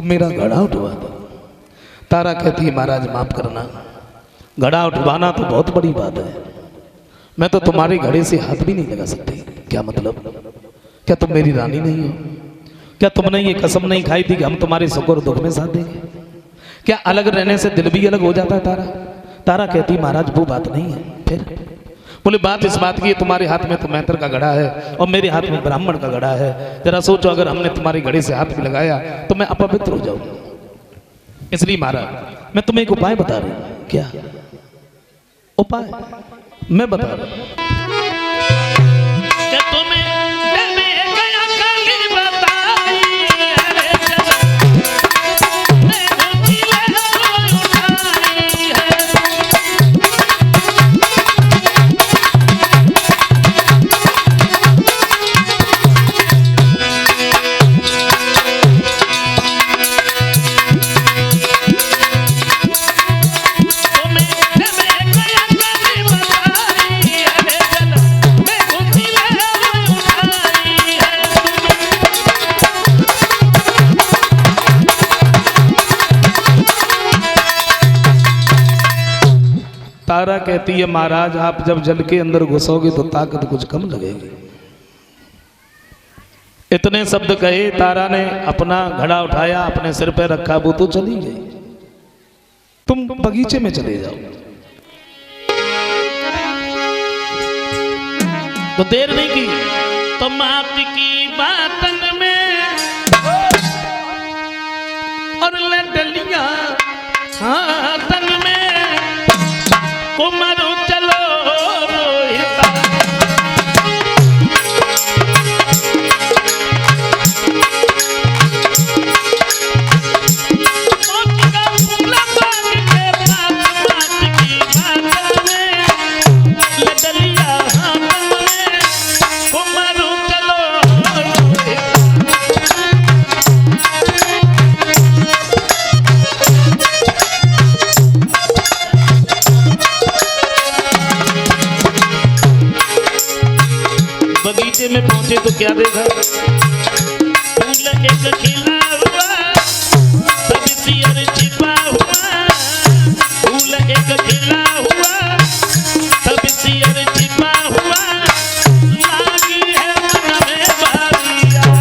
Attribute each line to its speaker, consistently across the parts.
Speaker 1: मेरा घड़ा उठवा दो। तारा कहती है महाराज माफ करना, घड़ा उठवाना तो बहुत बड़ी बात है, मैं तो तुम्हारे घड़े से हाथ भी नहीं लगा सकती। क्या मतलब? क्या तुम मेरी रानी नहीं हो? क्या तुमने ये कसम नहीं खाई थी कि हम तुम्हारे सुख और दुख में साथ देंगे? क्या अलग रहने से दिल भी अलग हो जाता है तारा? तारा कहती महाराज वो बात नहीं है। फिर बोले बात इस बात की है, तुम्हारे हाथ में तो मैत्र का घड़ा है और मेरे हाथ में ब्राह्मण का घड़ा है। जरा सोचो अगर हमने तुम्हारे घड़े से हाथ भी लगाया तो मैं अपवित्र हो जाऊंगा। इसलिए महाराज मैं तुम्हें एक उपाय बता रही हूं। क्या उपाय? मैं बता रहा हूं। तारा कहती है महाराज आप जब जल के अंदर घुसोगे तो ताकत कुछ कम लगेगी। इतने शब्द कहे, तारा ने अपना घड़ा उठाया, अपने सिर पे रखा, वो तो चली गई। तुम बगीचे में चले जाओ। तो देर नहीं की तो मात की बातन में और लडलियां हाथन में कुमारू चलो रोहिता। बगीचे में पहुंचे तो क्या देखा? फूल एक खिला हुआ, सब सियर छिपा हुआ। फूल एक खिला हुआ, सब सियर छिपा हुआ। लागी है मन में बारियां।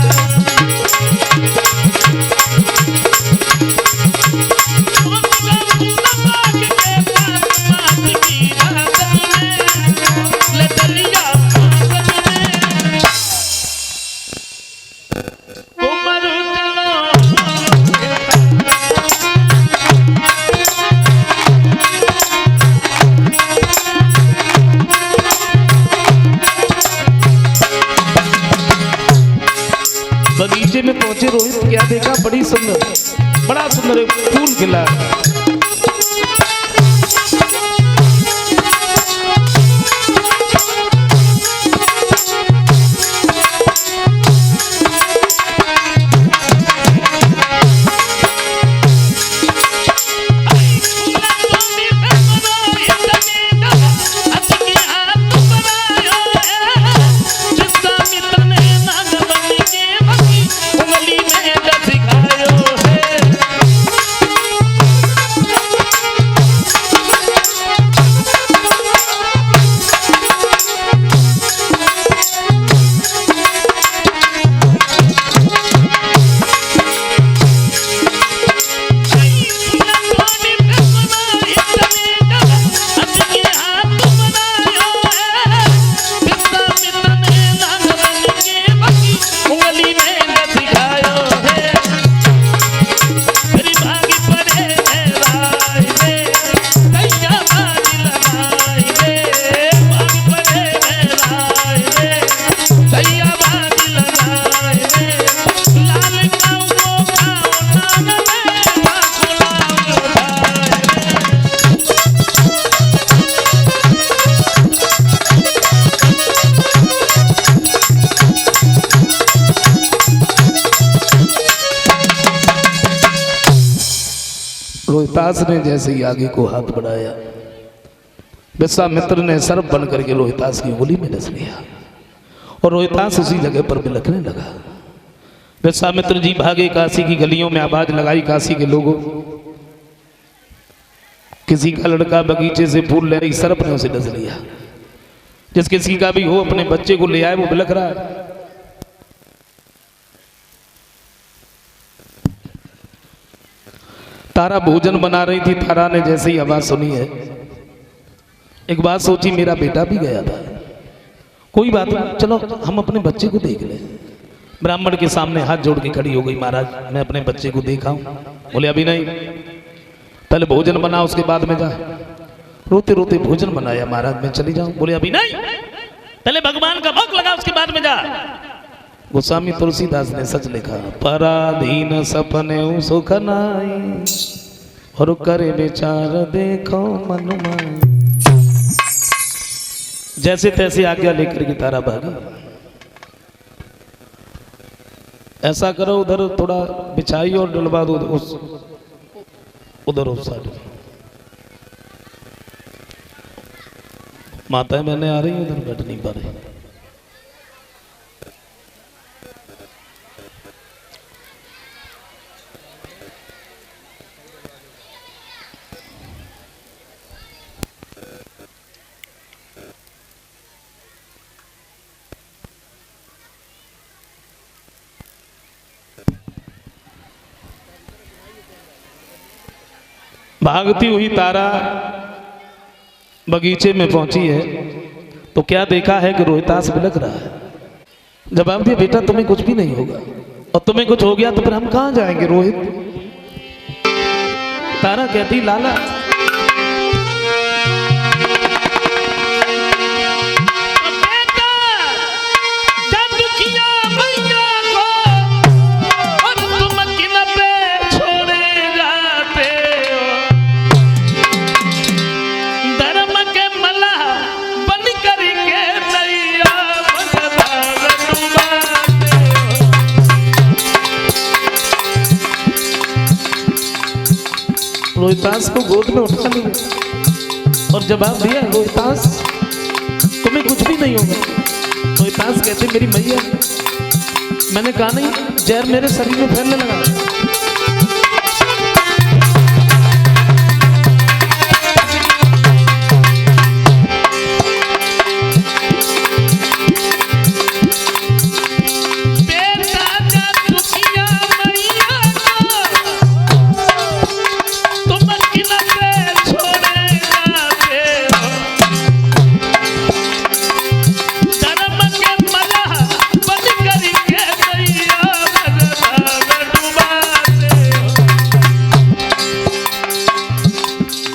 Speaker 1: बगीचे में पहुंचे रोहित, क्या देखा? बड़ी सुंदर, बड़ा सुंदर एक फूल खिला। रोहितास ने जैसे ही आगे को हाथ बढ़ाया, विश्वामित्र ने सर्प बन करके रोहितास की उंगली में डस लिया और रोहितास उसी जगह पर बिलखने लगा। विश्वामित्र जी भागे काशी की गलियों में, आवाज लगाई काशी के लोगों, किसी का लड़का बगीचे से फूल ले रही, सर्प ने उसे डस लिया। जिस किसी का भी हो अपने बच्चे को ले आए, वो बिलख रहा है। तारा भोजन बना रही थी, तारा ने जैसे ही आवाज सुनी है, एक बात सोची, मेरा बेटा भी गया था, कोई बात नहीं, चलो हम अपने बच्चे को देख लें। ब्राह्मण के सामने हाथ जोड़ के खड़ी हो गई, महाराज मैं अपने बच्चे को देखा हूं। बोले अभी नहीं, पहले भोजन बना, उसके बाद में जा। रोते रोते भोजन बनाया, महाराज मैं चली जाऊं। बोले अभी नहीं, पहले भगवान का भोग लगा, उसके बाद में जा। गोस्वामी तुलसीदास ने सच लिखा, पराधीन सपने सुख नाई, और करे विचार देखो मन माई। जैसे तैसे आज्ञा लेकर के तारा भागी। ऐसा करो, उधर थोड़ा बिछाई और डलवा दो उधर उस साइड। माता मैंने आ रही, उधर बैठ नहीं पा रही। भागती हुई तारा बगीचे में पहुंची है, तो क्या देखा है कि रोहितास बिलख रहा है। जवाब दिया, बेटा तुम्हें कुछ भी नहीं होगा, और तुम्हें कुछ हो गया तो फिर हम कहां जाएंगे रोहित। तारा कहती, लाला रोहितास को गोद में उठा लिया और जवाब दिया, रोहितास तुम्हें कुछ भी नहीं होगा। रोहितास कहते, मेरी मैया, मैंने कहा नहीं, जहर मेरे शरीर में फैलने लगा।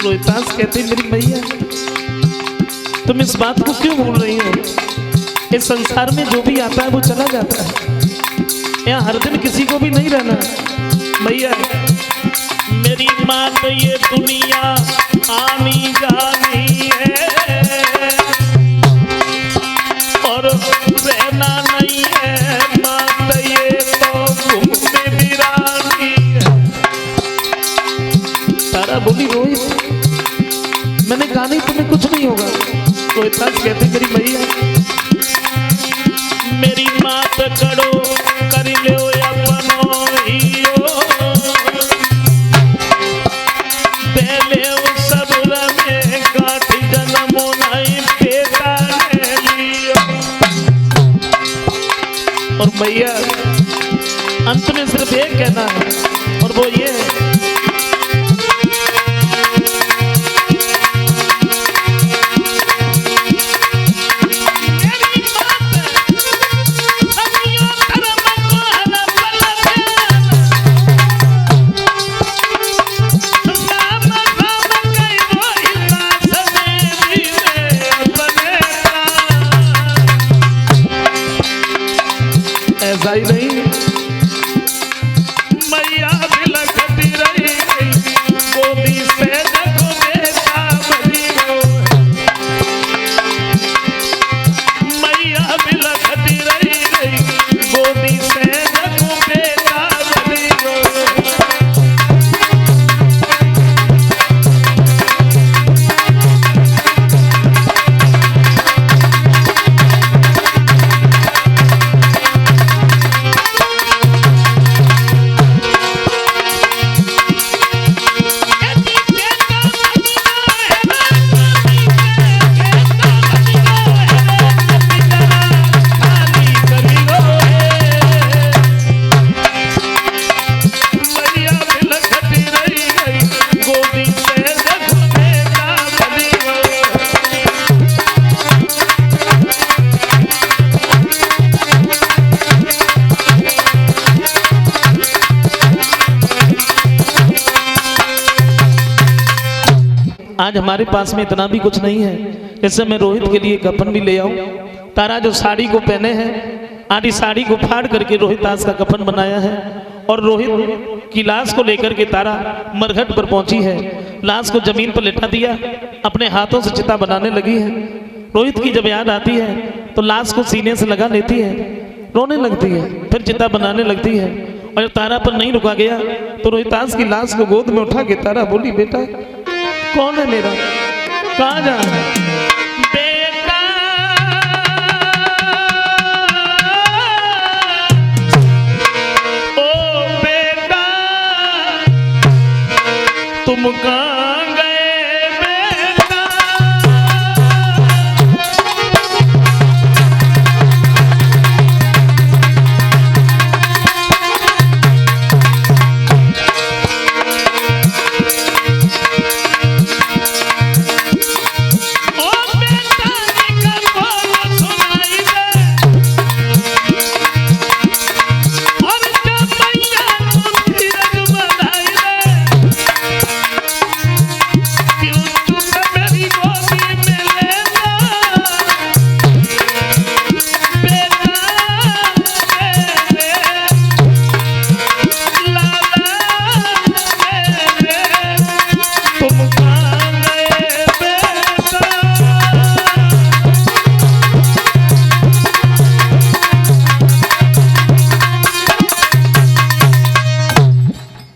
Speaker 1: रोहितास कहते, मेरी मैया तुम इस बात को क्यों भूल रही हो। इस संसार में जो भी आता है वो चला जाता है, यहाँ हर दिन किसी को भी नहीं रहना। मैया मेरी माँ तो ये दुनिया आनी जानी है, और रहना नहीं है। माँ तो ये तो घूमने बिरानी है। तारा बोली, रोहित मैंने कहा नहीं, तुम्हें कुछ नहीं होगा। रोहितास कहते, मेरी मैया, मेरी मात करो कर ले अपनो हियो, पहले सब में गाठ जन्म नहीं बेटा ने लियो। और मैया अंत में सिर्फ एक कहना है, और वो ये है, ऐसा ही नहीं, मैया बिलखती रही गई, गोदी से देखो बेटा बनी हो। मैया बिलखती रही गई, गोदी से देखो बेटा बनी हो। आज हमारे पास में इतना भी कुछ नहीं है, इससे मैं रोहित के लिए कफन भी ले आऊं। तारा जो साड़ी को पहने हैं, आधी साड़ी को फाड़ करके रोहित आज का कफन बनाया है और रोहित की लाश को लेकर के तारा मरघट पर पहुंची है। लाश को जमीन पर लिटा दिया, अपने हाथों से चिता बनाने लगी है। रोहित की जब याद आती है तो लाश को सीने से लगा लेती है, रोने लगती है, फिर चिता बनाने लगती है। और जब तारा पर नहीं रुका गया तो रोहितास की लाश को गोद में उठा के तारा बोली, बेटा कौन है मेरा, कहाँ जा रहा है? बेटा ओ बेटा तुम कहाँ गए बेटा?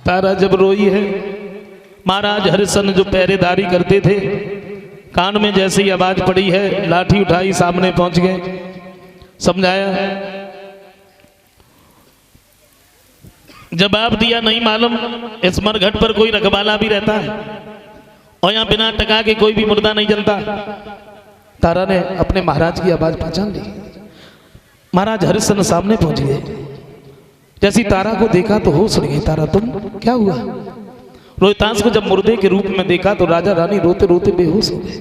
Speaker 1: तारा जब रोई है, महाराज हरिश्चंद्र जो पहरेदारी करते थे, कान में जैसी आवाज पड़ी है, लाठी उठाई, सामने पहुंच गए, समझाया, जवाब दिया नहीं मालूम। इस मरघट पर कोई रखवाला भी रहता है और यहाँ बिना टका के कोई भी मुर्दा नहीं जलता। तारा ने अपने महाराज की आवाज पहचान ली। महाराज हरिश्चंद्र सामने पहुंच गए। जैसी तारा को देखा तो होश उड़ गई। तारा तुम, क्या हुआ? रोहितास को जब मुर्दे के रूप में देखा तो राजा रानी रोते रोते बेहोश हो गए।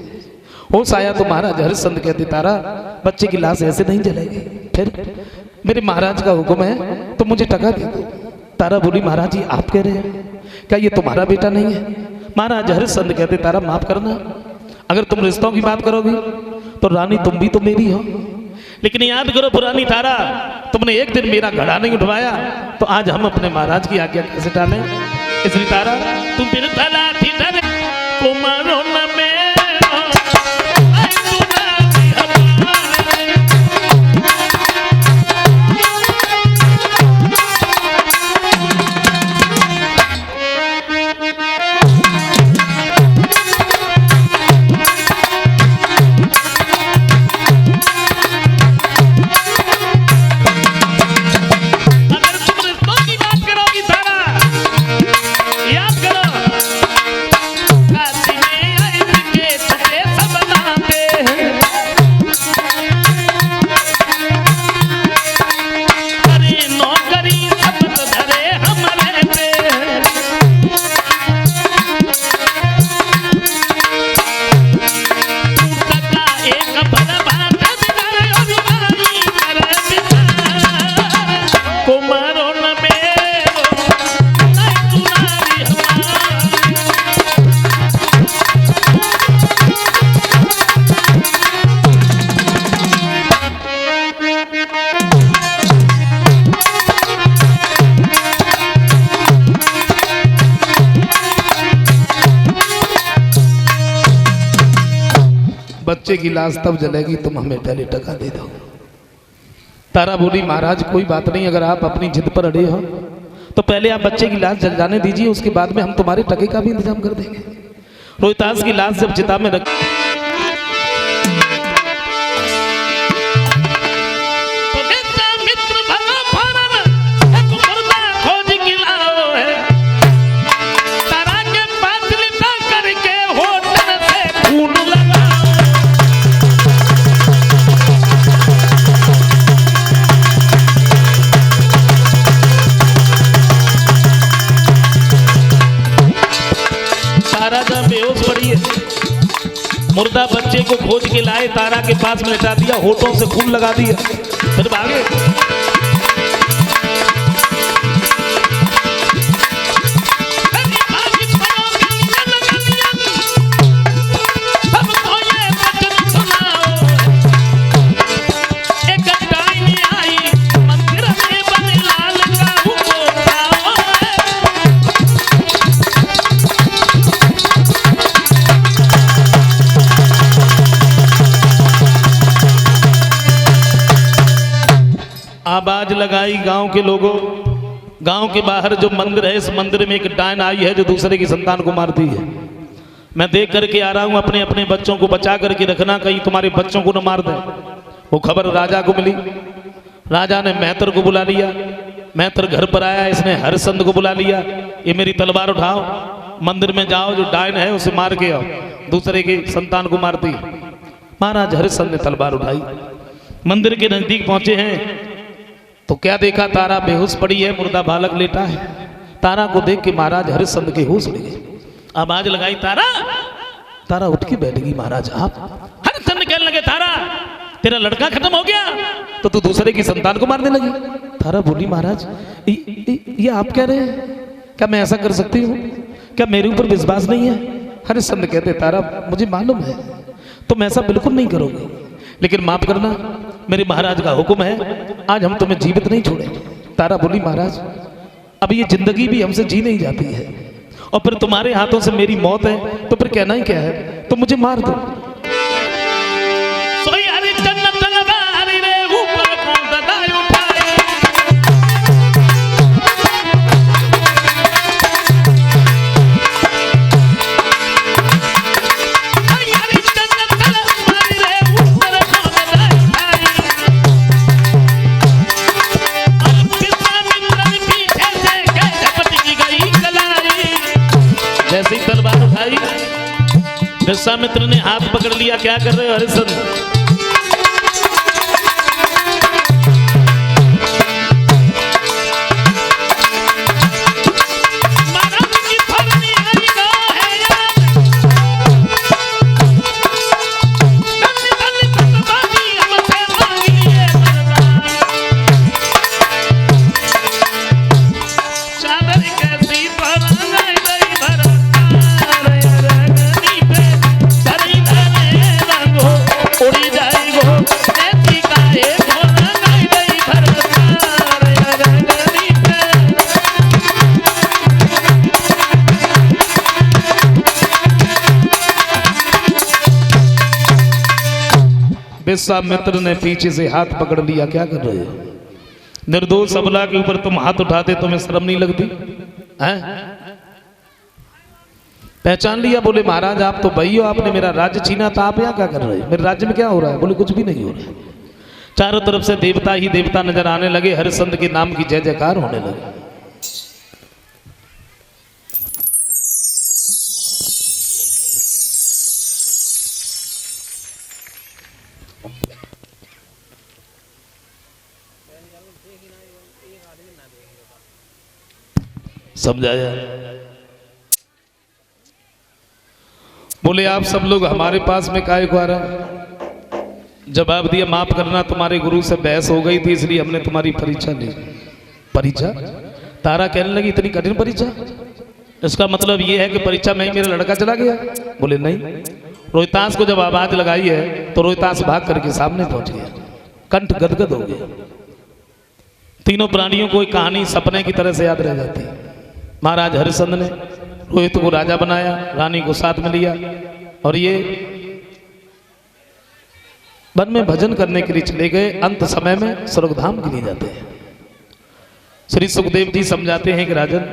Speaker 1: होश आया तो महाराज हरिश्चंद्र कहते, तारा बच्चे की लाश ऐसे नहीं जलेगी। फिर मेरे महाराज का हुक्म है तो मुझे टका दे दो। तारा बोली, महाराज जी आप कह रहे हैं, क्या ये तुम्हारा बेटा नहीं है? महाराज हरिश्चंद्र कहते, तारा माफ करना, अगर तुम रिश्तों की बात करोगी तो रानी तुम भी तो मेरी हो, लेकिन याद करो पुरानी तारा, तुमने एक दिन मेरा घड़ा नहीं उठवाया तो आज हम अपने महाराज की आज्ञा कैसे टालें? इसलिए तारा तुम फिर लाठी डरे कुमारो न मेरो, आई तुम्हारी हमारी। बच्चे की लाश तब जलेगी तुम हमें पहले टका दे दो। तारा बोली, महाराज कोई बात नहीं, अगर आप अपनी जिद पर अड़े हो तो पहले आप बच्चे की लाश जल जाने दीजिए, उसके बाद में हम तुम्हारे टके का भी इंतजाम कर देंगे। रोहितास की लाश जब चिता में रख मुर्दा बच्चे को खोज के लाए, तारा के पास में लिटा दिया, होठों से खून लगा दिया, फिर भागे। आवाज लगाई गांव के लोगों, गांव के बाहर जो मंदिर है, इस मंदिर में एक डायन आई है जो दूसरे की संतान को मारती है। मैं देख करके आ रहा हूं, अपने अपने बच्चों को बचा करके रखना, कहीं तुम्हारे बच्चों को न मार दे। वो खबर राजा को मिली, राजा ने मेहतर को बुला लिया, मेहतर घर पर आया, इसने हरिश्चंद्र को बुला लिया, ये मेरी तलवार उठाओ, मंदिर में जाओ, जो डायन है उसे मार के आओ, दूसरे की संतान को मारती। महाराज हरिश्चंद्र ने तलवार उठाई, मंदिर के नजदीक पहुंचे हैं तो क्या देखा, तारा बेहोश पड़ी है, मुर्दा बालक लेटा है। तारा को देख के महाराज हरिश्चंद्र के होश उड़ गए। आवाज लगाई तारा, तारा उठ के बैठ गई। महाराज आप? हरिश्चंद्र कहने लगे तारा तेरा लड़का खत्म हो गया तो तू दूसरे की संतान को मारने लगी। तारा बोली महाराज ये आप कह रहे हैं, क्या मैं ऐसा कर सकती हूँ? क्या मेरे ऊपर विश्वास नहीं है? हरिश्चंद्र कहते तारा मुझे मालूम है तुम ऐसा बिल्कुल नहीं करोगे, लेकिन माफ करना मेरे महाराज का हुक्म है, आज हम तुम्हें जीवित नहीं छोड़े। तारा बोली महाराज अब ये जिंदगी भी हमसे जी नहीं जाती है, और फिर तुम्हारे हाथों से मेरी मौत है तो फिर कहना ही क्या है, तुम मुझे मार दो। जैसे ही तलवार उठाई, विश्वामित्र ने हाथ पकड़ लिया, क्या कर रहे हो हरिश्चंद्र? विश्वामित्र ने पीछे से हाथ पकड़ लिया, क्या कर रहे हो? निर्दोष अबला के ऊपर तुम हाथ उठाते, तुम्हें शर्म नहीं लगती हैं? पहचान लिया, बोले महाराज आप तो वही हो, आपने मेरा राज्य छीना था, आप यहाँ क्या कर रहे हो? मेरे राज्य में क्या हो रहा है? बोले कुछ भी नहीं हो रहा है। चारों तरफ से देवता ही देवता नजर आने लगे, हरिश्चंद्र के नाम की जय जयकार होने लगी। समझाया? बोले आप सब लोग हमारे पास में काहे को आ रहा? जवाब दिया माफ करना तुम्हारे गुरु से बहस हो गई थी इसलिए हमने तुम्हारी परीक्षा ली। परीक्षा? तारा कहने लगी इतनी कठिन परीक्षा? इसका मतलब ये है कि परीक्षा में ही मेरा लड़का चला गया? बोले नहीं। रोहितास को जब आवाज लगाई है तो रोहितास भाग करके सामने पहुंच गया, कंठ गदगद हो गया। तीनों प्राणियों को एक कहानी सपने की तरह से याद रह जाती है। महाराज हरिश्चंद्र ने रोहित को राजा बनाया, रानी को साथ में लिया, और ये वन में भजन करने के लिए चले गए। अंत समय में स्वर्गधाम के लिए जाते हैं। श्री सुखदेव जी समझाते हैं कि राजन